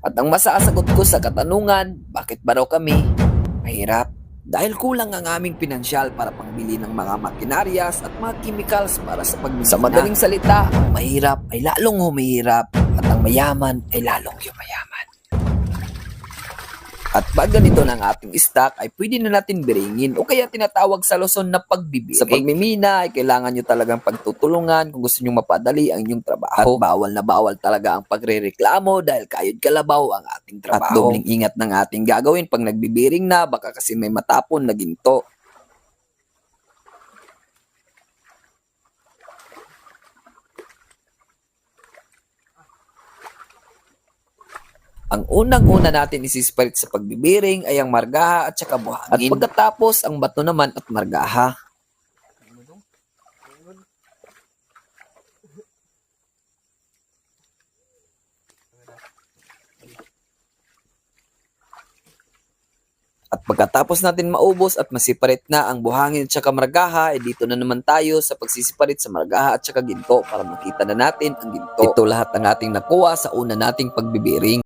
At ang masasagot ko sa katanungan, bakit ba raw kami mahirap? Dahil kulang ang aming pinansyal para pangbili ng mga makinaryas at mga chemicals para sa pagmimina. Sa madaling salita, ang mahirap ay lalong humihirap at ang mayaman ay lalong yumayaman. At pag ganito ng ating stock ay pwede na natin biringin o kaya tinatawag sa Luzon na pagbibiring. Sa pagmimina ay kailangan nyo talagang pagtutulungan kung gusto nyo mapadali ang inyong trabaho. At bawal na bawal talaga ang pagrereklamo dahil kayod kalabaw ang ating trabaho. At dobling ingat ng ating gagawin pag nagbibiring na, baka kasi may matapon na ginto. Ang unang-una natin isisparit sa pagbibiring ay ang margaha at saka buhangin. At pagkatapos ang bato naman at margaha. At pagkatapos natin maubos at masiparit na ang buhangin at saka margaha, dito na naman tayo sa pagsisiparit sa margaha at saka ginto para makita na natin ang ginto. Ito lahat ng ating nakuha sa una nating pagbibiring.